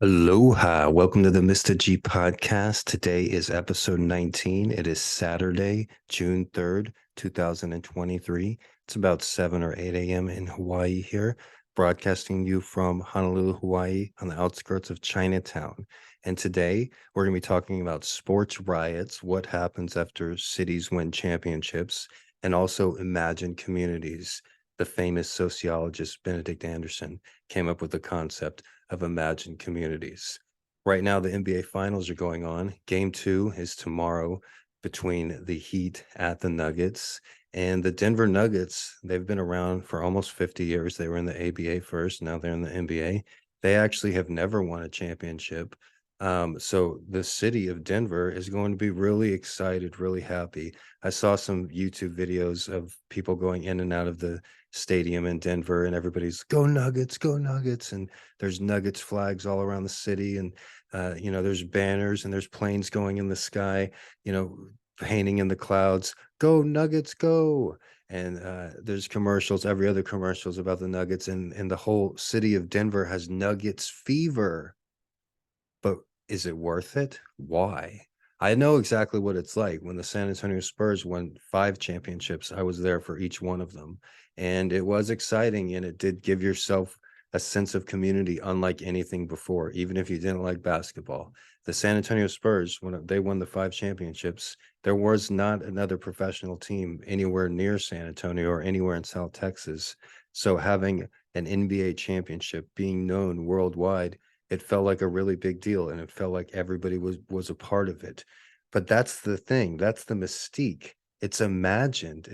Aloha. Welcome to the Mr.G podcast. Today is episode 19. It is Saturday, June 3rd, 2023. It's about 7 or 8 a.m. in Hawaii here, broadcasting you from Honolulu, Hawaii, on the outskirts of Chinatown. And today we're going to be talking about sports riots, what happens after cities win championships, and also imagined communities. The famous sociologist Benedict Anderson came up with the concept of imagined communities. Right now, the NBA Finals are going on. Game two is tomorrow between the Heat at the Nuggets and the Denver Nuggets. They've been around for almost 50 years. They were in the ABA first, now they're in the NBA. They actually have never won a championship. So the city of Denver is going to be really excited, really happy. I saw some YouTube videos of people going in and out of the stadium in Denver, and everybody's go Nuggets, and there's Nuggets flags all around the city, and there's banners and there's planes going in the sky, painting in the clouds, go Nuggets, go. And there's commercials, every other commercials about the Nuggets, and the whole city of Denver has Nuggets fever. But is it worth it? Why? I know exactly what it's like. When the San Antonio Spurs won 5 championships, I was there for each one of them. And it was exciting, and it did give yourself a sense of community unlike anything before, even if you didn't like basketball. The San Antonio Spurs, when they won the 5 championships, there was not another professional team anywhere near San Antonio or anywhere in South Texas. So having an NBA championship being known worldwide, it felt like a really big deal, and it felt like everybody was a part of it. But that's the thing, that's the mystique. It's imagined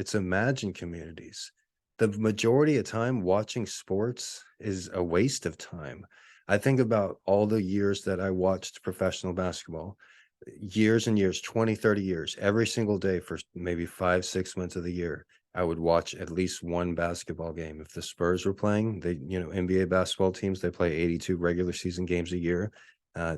communities. The majority of time watching sports is a waste of time. I think about all the years that I watched professional basketball, years and years, 20, 30 years, every single day for maybe 5, 6 months of the year. I would watch at least one basketball game. If the Spurs were playing, NBA basketball teams, they play 82 regular season games a year.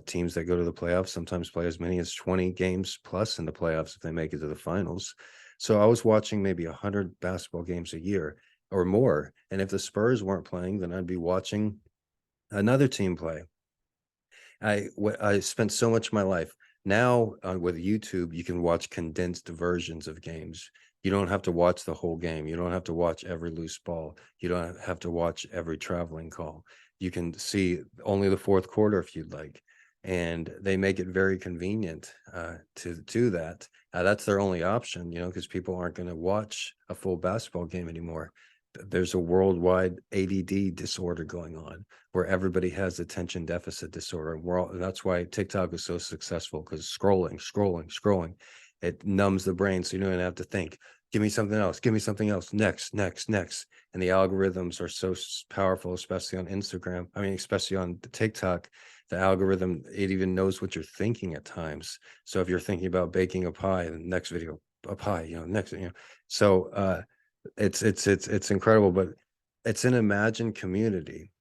Teams that go to the playoffs sometimes play as many as 20 games plus in the playoffs if they make it to the finals. So I was watching maybe 100 basketball games a year or more. And if the Spurs weren't playing, then I'd be watching another team play. I spent so much of my life. Now with YouTube, you can watch condensed versions of games. You don't have to watch the whole game. You don't have to watch every loose ball. You don't have to watch every traveling call. You can see only the fourth quarter if you'd like. And they make it very convenient to do that. That's their only option, because people aren't going to watch a full basketball game anymore. There's a worldwide ADD disorder going on where everybody has attention deficit disorder. That's why TikTok is so successful, because scrolling, it numbs the brain. So you don't even have to think, give me something else, next. And the algorithms are so powerful, especially on Instagram. I mean, especially on TikTok, the algorithm, it even knows what you're thinking at times. So if you're thinking about baking a pie, the next video, a pie, next, so it's incredible. But it's an imagined community.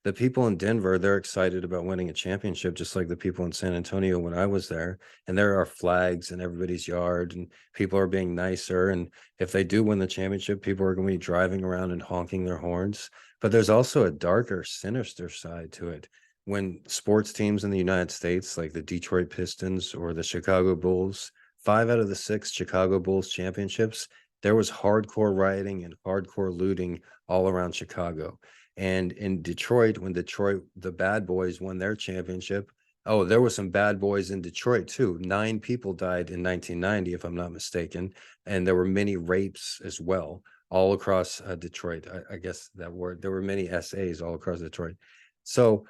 The people in Denver, they're excited about winning a championship, just like the people in San Antonio when I was there. And there are flags in everybody's yard, and people are being nicer. And if they do win the championship, people are going to be driving around and honking their horns. But there's also a darker, sinister side to it. When sports teams in the United States, like the Detroit Pistons or the Chicago Bulls, 5 out of the 6 Chicago Bulls championships, there was hardcore rioting and hardcore looting all around Chicago. And in Detroit, when Detroit, the Bad Boys won their championship, oh, there were some bad boys in Detroit too. 9 people died in 1990, if I'm not mistaken. And there were many rapes as well, all across Detroit. I guess that word, there were many SAs all across Detroit. So,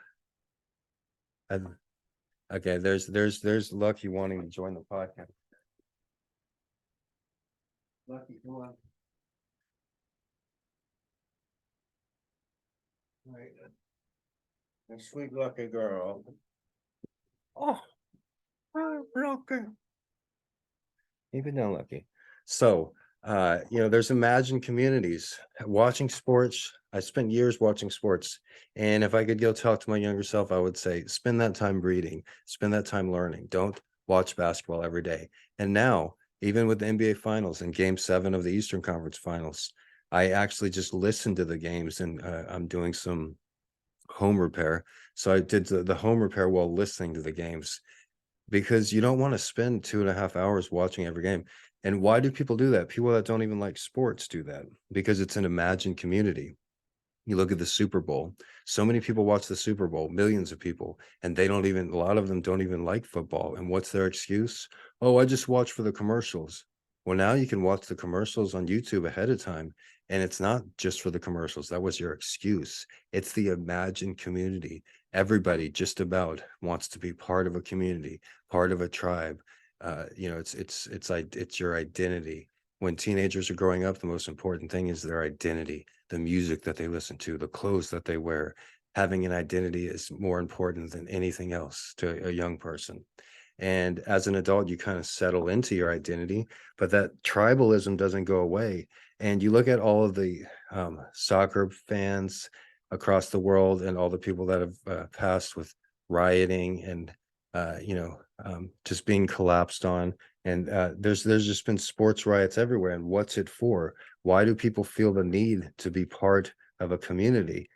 I, okay, there's Lucky wanting to join the podcast. Lucky, come on. All right. A sweet lucky girl. Oh, Lucky. Even now, Lucky. So, there's imagined communities. Watching sports, I spent years watching sports. And if I could go talk to my younger self, I would say, spend that time reading, spend that time learning. Don't watch basketball every day. And now, even with the NBA Finals and Game 7 of the Eastern Conference Finals, I actually just listen to the games, and I'm doing some home repair. So I did the home repair while listening to the games because you don't want to spend 2.5 hours watching every game. And why do people do that? People that don't even like sports do that because it's an imagined community. You look at the Super Bowl. So many people watch the Super Bowl, millions of people, and they don't even, a lot of them don't even like football. And what's their excuse? Oh, I just watch for the commercials. Well, now you can watch the commercials on YouTube ahead of time, and it's not just for the commercials. That was your excuse. It's the imagined community. Everybody just about wants to be part of a community, part of a tribe. It's your identity. When teenagers are growing up, the most important thing is their identity, the music that they listen to, the clothes that they wear. Having an identity is more important than anything else to a young person. And as an adult, you kind of settle into your identity, but that tribalism doesn't go away. And you look at all of the soccer fans across the world and all the people that have passed with rioting and just being collapsed on. And there's just been sports riots everywhere. And what's it for? Why do people feel the need to be part of a community?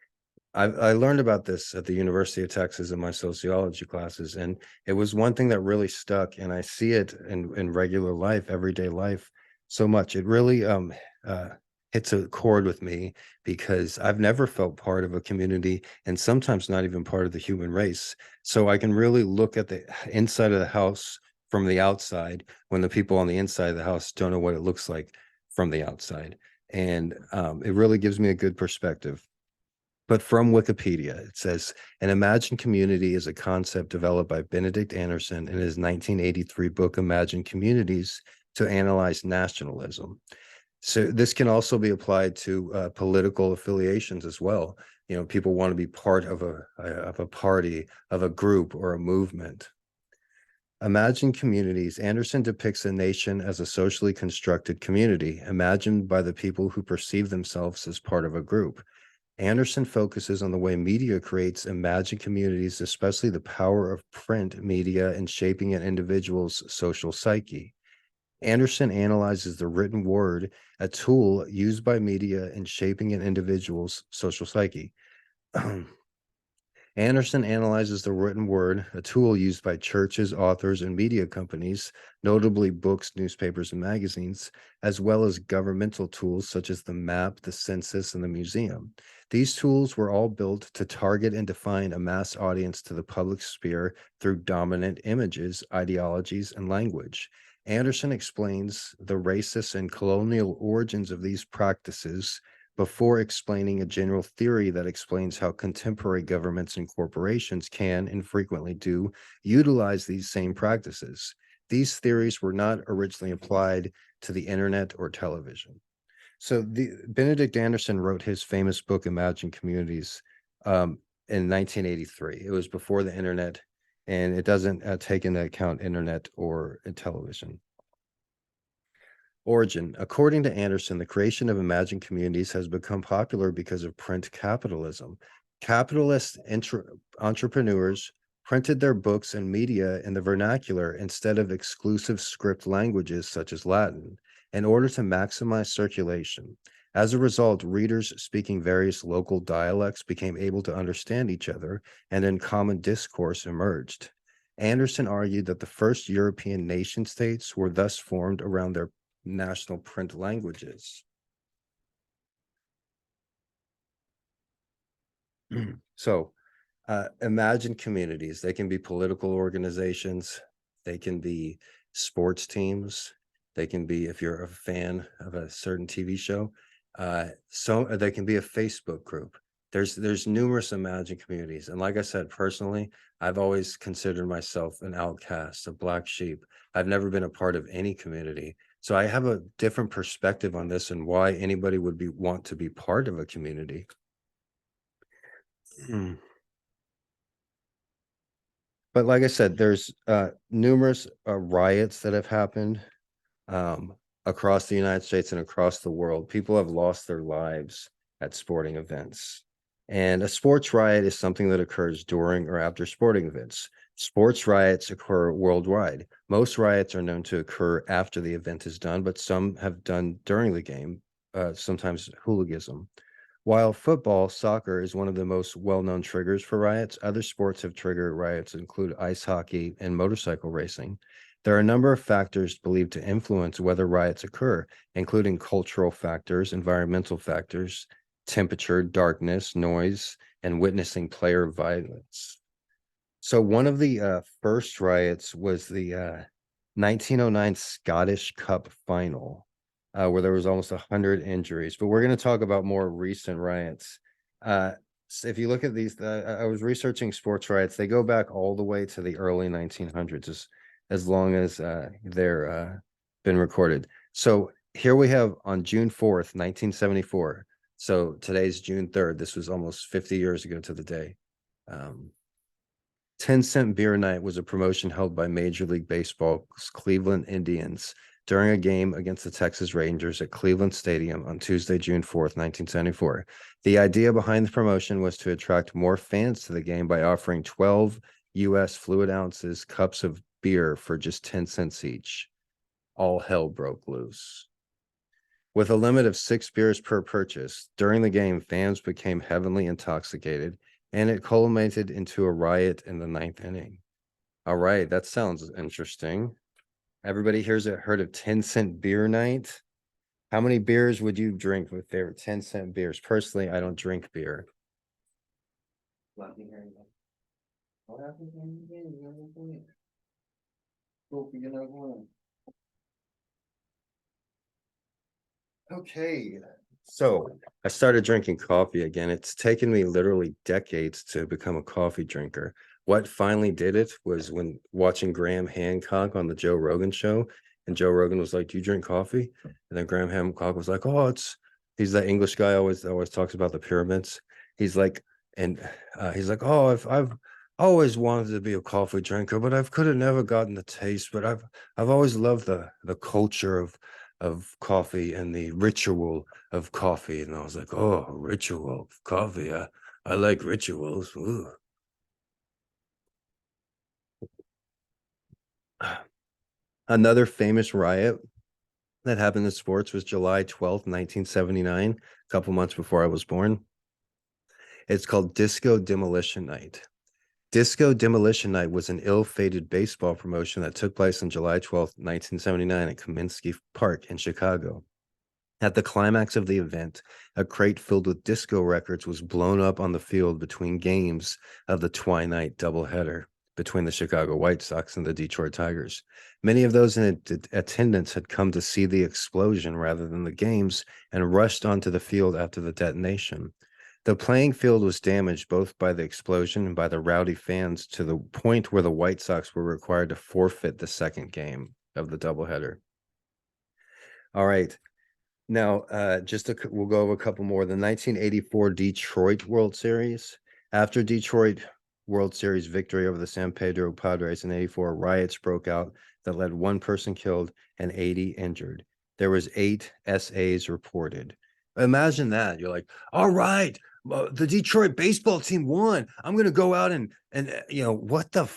I learned about this at the University of Texas in my sociology classes, and it was one thing that really stuck. And I see it in regular life, everyday life, so much. It really hits a chord with me because I've never felt part of a community, and sometimes not even part of the human race. So I can really look at the inside of the house from the outside when the people on the inside of the house don't know what it looks like from the outside, and it really gives me a good perspective. But from Wikipedia, it says an imagined community is a concept developed by Benedict Anderson in his 1983 book, Imagined Communities, to analyze nationalism. So this can also be applied to political affiliations as well. You know, people want to be part of a party, of a group or a movement. Imagined communities. Anderson depicts a nation as a socially constructed community, imagined by the people who perceive themselves as part of a group. Anderson focuses on the way media creates imagined communities, especially the power of print media in shaping an individual's social psyche. Anderson analyzes the written word, a tool used by media in shaping an individual's social psyche. Anderson analyzes the written word, a tool used by churches, authors, and media companies, notably books, newspapers, and magazines, as well as governmental tools such as the map, the census, and the museum. These tools were all built to target and define a mass audience to the public sphere through dominant images, ideologies, and language. Anderson explains the racist and colonial origins of these practices before explaining a general theory that explains how contemporary governments and corporations can and frequently do utilize these same practices. These theories were not originally applied to the internet or television. So Benedict Anderson wrote his famous book, Imagine Communities, in 1983. It was before the internet, and it doesn't take into account internet or television. Origin. According to Anderson, the creation of imagined communities has become popular because of print capitalism. Capitalist entrepreneurs printed their books and media in the vernacular instead of exclusive script languages such as Latin in order to maximize circulation. As a result, readers speaking various local dialects became able to understand each other, and then common discourse emerged. Anderson argued that the first European nation states were thus formed around their national print languages. So imagine communities. They can be political organizations. They can be sports teams. They can be, if you're a fan of a certain TV show, so they can be a Facebook group. There's numerous imagined communities. And like I said, personally, I've always considered myself an outcast, a black sheep. I've never been a part of any community. So I have a different perspective on this and why anybody would want to be part of a community. But like I said, there's numerous riots that have happened um, across the United States and across the world. People have lost their lives at sporting events. And a sports riot is something that occurs during or after sporting events. Sports riots occur worldwide. Most riots are known to occur after the event is done, but some have done during the game, sometimes hooliganism. While football, soccer is one of the most well-known triggers for riots, other sports have triggered riots include ice hockey and motorcycle racing. There are a number of factors believed to influence whether riots occur, including cultural factors, environmental factors, temperature, darkness, noise, and witnessing player violence. So one of the first riots was the 1909 Scottish Cup final, where there was almost 100 injuries. But we're going to talk about more recent riots. So if you look at these, I was researching sports riots. They go back all the way to the early 1900s, as long as they're been recorded. So here we have on June 4th, 1974. So today's June 3rd. This was almost 50 years ago to the day. 10-cent beer night was a promotion held by Major League Baseball's Cleveland Indians during a game against the Texas Rangers at Cleveland Stadium on Tuesday, June 4th, 1974. The idea behind the promotion was to attract more fans to the game by offering 12 U.S. fluid ounces cups of beer for just 10 cents each. All hell broke loose. With a limit of 6 beers per purchase, during the game, fans became heavily intoxicated, and it culminated into a riot in the 9th inning. All right, that sounds interesting. Everybody here's heard of 10-cent beer night? How many beers would you drink if they were 10-cent beers? Personally, I don't drink beer. What happened? Okay, so I started drinking coffee again. It's taken me literally decades to become a coffee drinker. What finally did it was when watching Graham Hancock on the Joe Rogan show, and Joe Rogan was like, "Do you drink coffee?" And then Graham Hancock was like, "Oh, he's that English guy always talks about the pyramids." He's like, and he's like, "Oh, I've always wanted to be a coffee drinker, but I could have never gotten the taste. But I've always loved the culture of coffee and the ritual of coffee." And I was like, "Oh, ritual of coffee. I like rituals." Ooh. Another famous riot that happened in sports was July 12th, 1979, a couple months before I was born. It's called Disco Demolition Night. Disco Demolition Night was an ill-fated baseball promotion that took place on July 12th, 1979 at Kaminsky Park in Chicago. At the climax of the event, a crate filled with disco records was blown up on the field between games of the twilight doubleheader between the Chicago White Sox and the Detroit Tigers. Many of those in attendance had come to see the explosion rather than the games and rushed onto the field after the detonation. The playing field was damaged both by the explosion and by the rowdy fans to the point where the White Sox were required to forfeit the second game of the doubleheader. All right. Now, we'll go over a couple more. The 1984 Detroit World Series. After Detroit World Series victory over the San Pedro Padres in '84, riots broke out that led one person killed and 80 injured. There was 8 SAs reported. Imagine that. You're like, all right, the Detroit baseball team won. I'm gonna go out and what the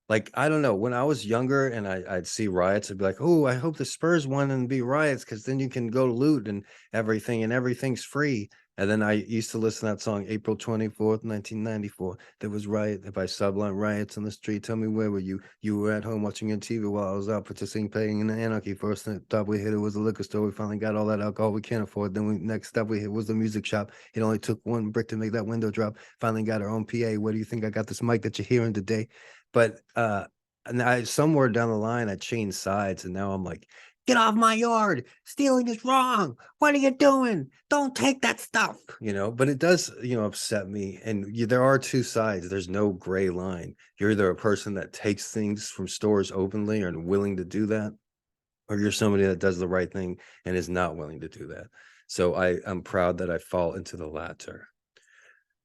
like, I don't know. When I was younger and I'd see riots, I'd be like, "Oh, I hope the Spurs won and be riots because then you can go loot and everything's free." And then I used to listen to that song, April 24th, 1994. There was riot by Sublime, riots on the street. Tell me, where were you? You were at home watching your TV while I was out participating in the anarchy. First stop we hit it was a liquor store. We finally got all that alcohol we can't afford. Then next stop we hit was the music shop. It only took one brick to make that window drop. Finally got our own PA. Where do you think I got this mic that you're hearing today? But and somewhere down the line, I changed sides, and now I'm like, "Get off my yard! Stealing is wrong. What are you doing? Don't take that stuff." But it does, upset me. And there are two sides. There's no gray line. You're either a person that takes things from stores openly and willing to do that, or you're somebody that does the right thing and is not willing to do that. So I'm proud that I fall into the latter.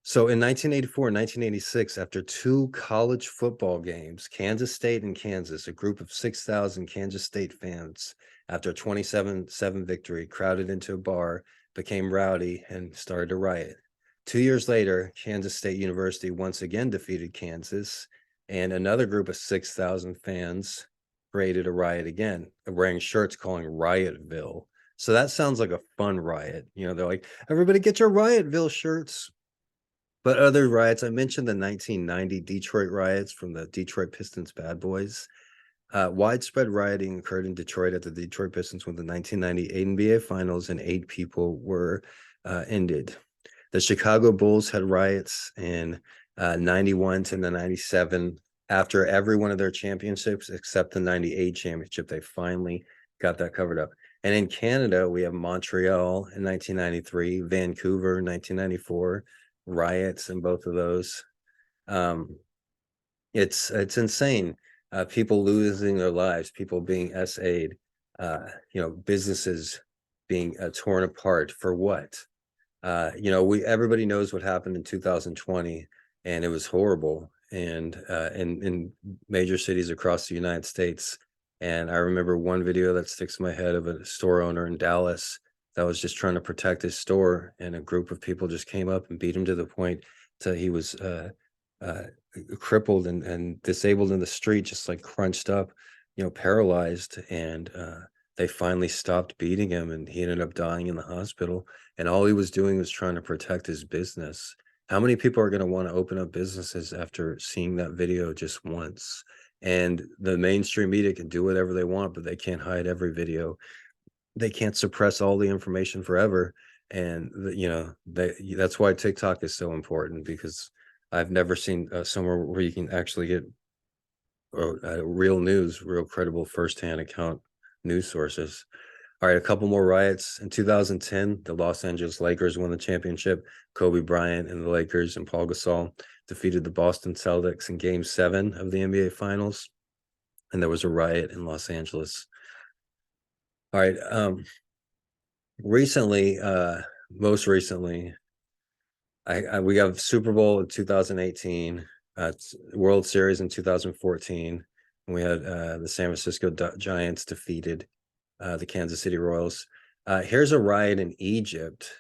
So in 1984 and 1986, after 2 college football games, Kansas State and Kansas, a group of 6,000 Kansas State fans, after a 27-7 victory, crowded into a bar, became rowdy, and started a riot. 2 years later, Kansas State University once again defeated Kansas, and another group of 6,000 fans created a riot again, wearing shirts calling Riotville. So that sounds like a fun riot. They're like, everybody get your Riotville shirts. But other riots, I mentioned the 1990 Detroit riots from the Detroit Pistons bad boys. Widespread rioting occurred in Detroit at the Detroit Pistons when the 1990 NBA Finals, and 8 people were ended. The Chicago Bulls had riots in 91 to the 97 after every one of their championships except the 98 championship. They finally got that covered up. And in Canada, we have Montreal in 1993, Vancouver in 1994, riots in both of those. It's insane. People losing their lives, people being SA'd, businesses being torn apart for what? Everybody knows what happened in 2020, and it was horrible. And in major cities across the United States. And I remember one video that sticks in my head of a store owner in Dallas that was just trying to protect his store, and a group of people just came up and beat him to the point that he was crippled and disabled in the street, just like crunched up, paralyzed. And they finally stopped beating him, and he ended up dying in the hospital. And all he was doing was trying to protect his business. How many people are going to want to open up businesses after seeing that video just once? And the mainstream media can do whatever they want, but they can't hide every video. They can't suppress all the information forever. And that's why TikTok is so important, because I've never seen somewhere where you can actually get real news, real credible firsthand account news sources. All right, a couple more riots. In 2010, the Los Angeles Lakers won the championship. Kobe Bryant and the Lakers and Paul Gasol defeated the Boston Celtics in Game 7 of the NBA Finals. And there was a riot in Los Angeles. All right, most recently, we got Super Bowl in 2018, World Series in 2014. And we had the San Francisco Giants defeated the Kansas City Royals. Here's a riot in Egypt,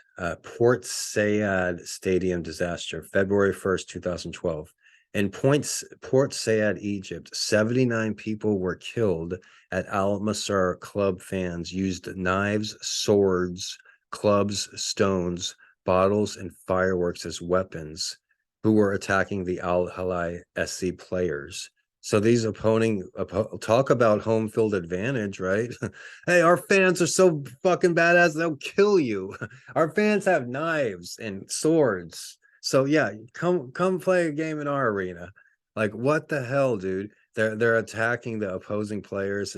Port Said Stadium disaster, February 1st, 2012. In Port Said, Egypt, 79 people were killed at Al Masr club. Fans used knives, swords, clubs, stones, bottles, and fireworks as weapons, who were attacking the Al Hilal SC players. So these talk about home field advantage, right? Hey, our fans are so fucking badass, they'll kill you. Our fans have knives and swords. So yeah, come play a game in our arena. Like, what the hell, dude? They're attacking the opposing players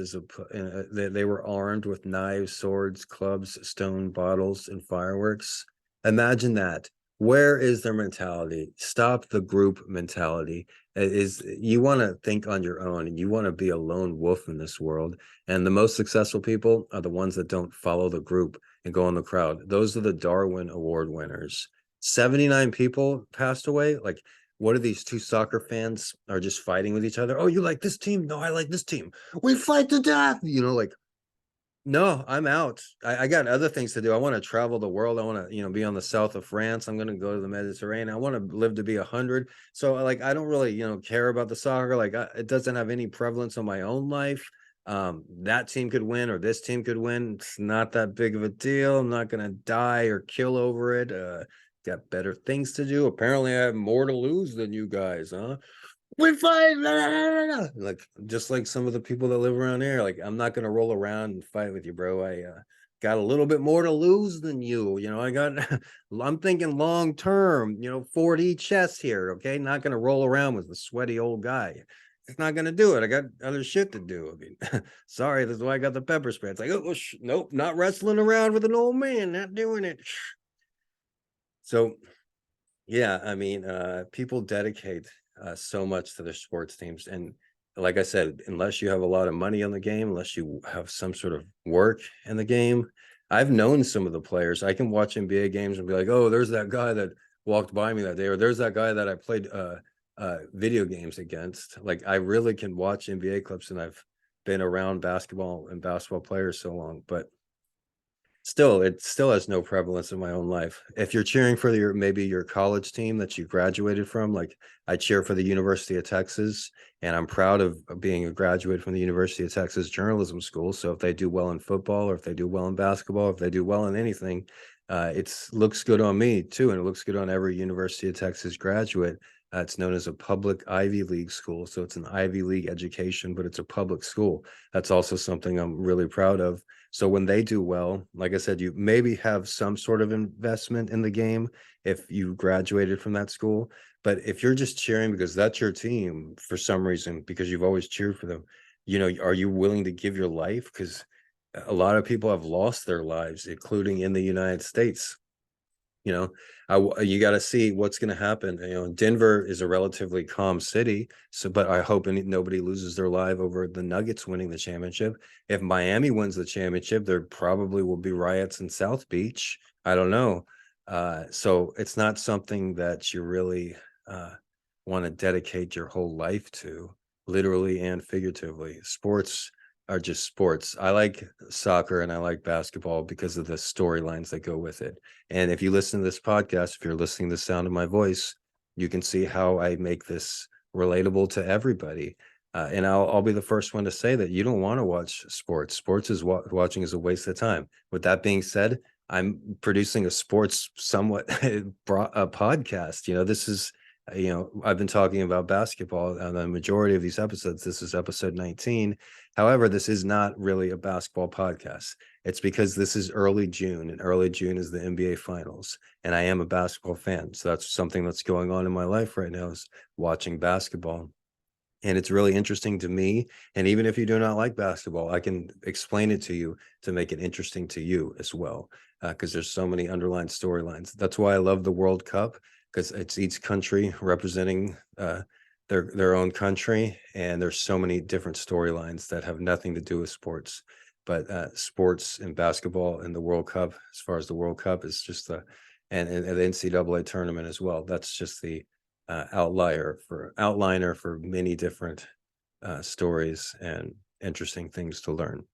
they were armed with knives, swords, clubs, stone bottles, and fireworks. Imagine that. Where is their mentality? Stop the group mentality. You want to think on your own, and you want to be a lone wolf in this world. And the most successful people are the ones that don't follow the group and go in the crowd. Those are the Darwin Award winners. 79 people passed away. Like, what are these two soccer fans are just fighting with each other? Oh, you like this team? No, I like this team. We fight to death. Like, no, I'm out. I got other things to do. I want to travel the world. I want to, be on the south of France. I'm going to go to the Mediterranean. I want to live to be 100. So, like, I don't really, care about the soccer. Like, it doesn't have any prevalence on my own life. That team could win or this team could win. It's not that big of a deal. I'm not going to die or kill over it. Got better things to do. Apparently, I have more to lose than you guys, huh? We fight, like, just like some of the people that live around here. Like, I'm not gonna roll around and fight with you, bro. I got a little bit more to lose than you. I'm thinking long term. 4D chess here. Okay, not gonna roll around with a sweaty old guy. It's not gonna do it. I got other shit to do. I mean, sorry, that's why I got the pepper spray. It's like, oh, nope, not wrestling around with an old man. Not doing it. So yeah, I mean, people dedicate so much to their sports teams. And like I said, unless you have a lot of money on the game, unless you have some sort of work in the game, I've known some of the players. I can watch NBA games and be like, oh, there's that guy that walked by me that day, or there's that guy that I played video games against. Like, I really can watch NBA clips, and I've been around basketball and basketball players so long. But Still, it still has no prevalence in my own life. If you're cheering for your maybe your college team that you graduated from, like I cheer for the University of Texas, and I'm proud of being a graduate from the University of Texas Journalism School. So if they do well in football, or if they do well in basketball, if they do well in anything, it's looks good on me too, and it looks good on every University of Texas graduate. It's known as a public Ivy League school, so it's an Ivy League education, but it's a public school. That's also something I'm really proud of. So when they do well, like I said, you maybe have some sort of investment in the game if you graduated from that school. But if you're just cheering because that's your team for some reason, because you've always cheered for them, are you willing to give your life? Because a lot of people have lost their lives, including in the United States. You know, you got to see what's going to happen. Denver is a relatively calm city, so but I hope nobody loses their life over the Nuggets winning the championship. If Miami wins the championship, there probably will be riots in South Beach. I don't know. So it's not something that you really want to dedicate your whole life to, literally and figuratively. Sports are just sports. I like soccer and I like basketball because of the storylines that go with it. And if you listen to this podcast, if you're listening to the sound of my voice, you can see how I make this relatable to everybody. And I'll be the first one to say that you don't want to watch sports. Sports is watching is a waste of time. With that being said, I'm producing a sports somewhat a podcast. This is I've been talking about basketball on the majority of these episodes. This is episode 19. However, this is not really a basketball podcast. It's because this is early June, and early June is the NBA Finals, and I am a basketball fan. So that's something that's going on in my life right now, is watching basketball. And it's really interesting to me. And even if you do not like basketball, I can explain it to you to make it interesting to you as well, because there's so many underlying storylines. That's why I love the World Cup, because it's each country representing their own country, and there's so many different storylines that have nothing to do with sports. But sports and basketball and the World Cup, as far as the World Cup, is just and the NCAA tournament as well. That's just the outliner for many different stories and interesting things to learn.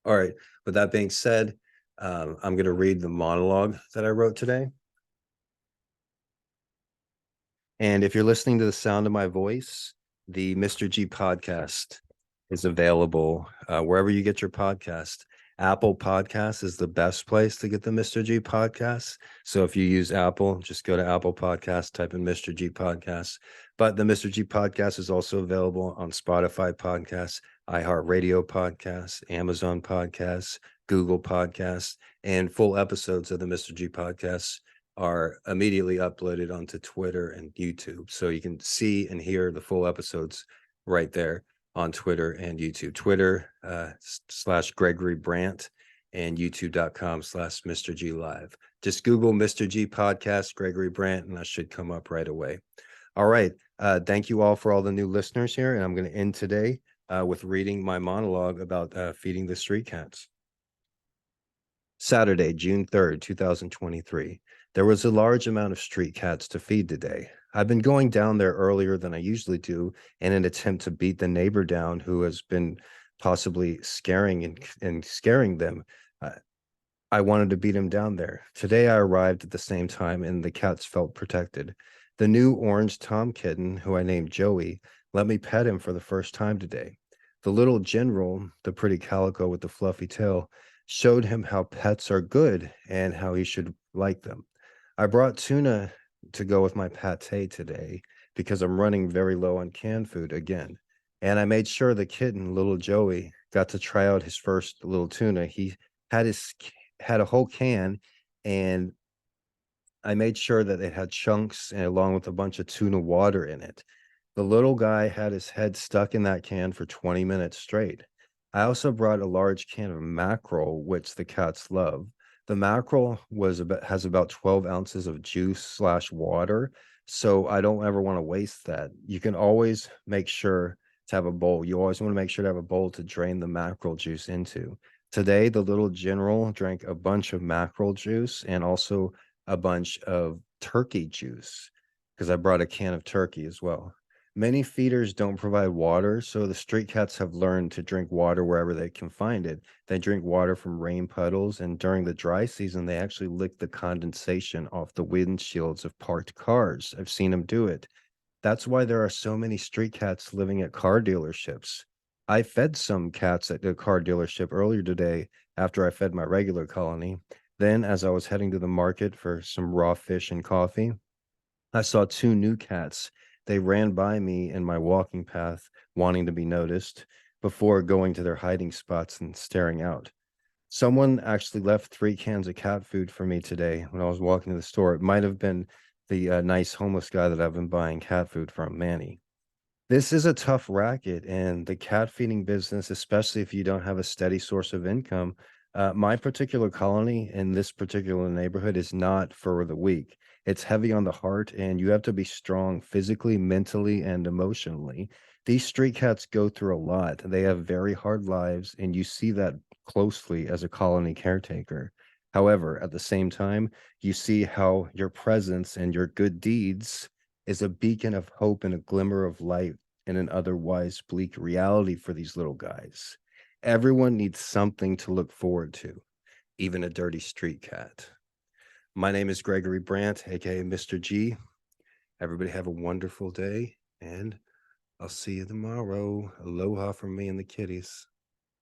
All right. With that being said, I'm going to read the monologue that I wrote today. And if you're listening to the sound of my voice, the Mr.G podcast is available wherever you get your podcast. Apple Podcasts is the best place to get the Mr.G podcast. So if you use Apple, just go to Apple Podcasts, type in Mr.G podcast. But the Mr.G podcast is also available on Spotify podcasts, iHeartRadio podcasts, Amazon podcasts, Google podcasts, and full episodes of the Mr.G podcast are immediately uploaded onto Twitter and YouTube. So you can see and hear the full episodes right there on Twitter and YouTube. Twitter / Gregory Brandt, and youtube.com / Mr. G Live. Just Google Mr. G podcast, Gregory Brandt, and that should come up right away. All right. Thank you all for all the new listeners here. And I'm going to end today with reading my monologue about feeding the street cats. Saturday, June 3rd, 2023. There was a large amount of street cats to feed today. I've been going down there earlier than I usually do in an attempt to beat the neighbor down who has been possibly scaring and scaring them. I wanted to beat him down there. Today I arrived at the same time and the cats felt protected. The new orange Tom kitten, who I named Joey, let me pet him for the first time today. The little general, the pretty calico with the fluffy tail, showed him how pets are good and how he should like them. I brought tuna to go with my pate today because I'm running very low on canned food again. And I made sure the kitten, little Joey, got to try out his first little tuna. He had a whole can, and I made sure that it had chunks and along with a bunch of tuna water in it. The little guy had his head stuck in that can for 20 minutes straight. I also brought a large can of mackerel, which the cats love. The mackerel has about 12 ounces of juice / water, so I don't ever want to waste that. You can always make sure to have a bowl. You always want to make sure to have a bowl to drain the mackerel juice into. Today, the little general drank a bunch of mackerel juice and also a bunch of turkey juice, because I brought a can of turkey as well. Many feeders don't provide water, so the street cats have learned to drink water wherever they can find it. They drink water from rain puddles, and during the dry season, they actually lick the condensation off the windshields of parked cars. I've seen them do it. That's why there are so many street cats living at car dealerships. I fed some cats at the car dealership earlier today after I fed my regular colony. Then, as I was heading to the market for some raw fish and coffee, I saw two new cats. They ran by me in my walking path, wanting to be noticed, before going to their hiding spots and staring out. Someone actually left 3 cans of cat food for me today when I was walking to the store. It might have been the, nice homeless guy that I've been buying cat food from, Manny. This is a tough racket, and the cat feeding business, especially if you don't have a steady source of income. My particular colony in this particular neighborhood is not for the weak. It's heavy on the heart, and you have to be strong physically, mentally, and emotionally. These street cats go through a lot. They have very hard lives, and you see that closely as a colony caretaker. However, at the same time, you see how your presence and your good deeds is a beacon of hope and a glimmer of light in an otherwise bleak reality for these little guys. Everyone needs something to look forward to, even a dirty street cat. My name is Gregory Brandt, aka Mr. G. Everybody have a wonderful day, and I'll see you tomorrow. Aloha from me and the kitties.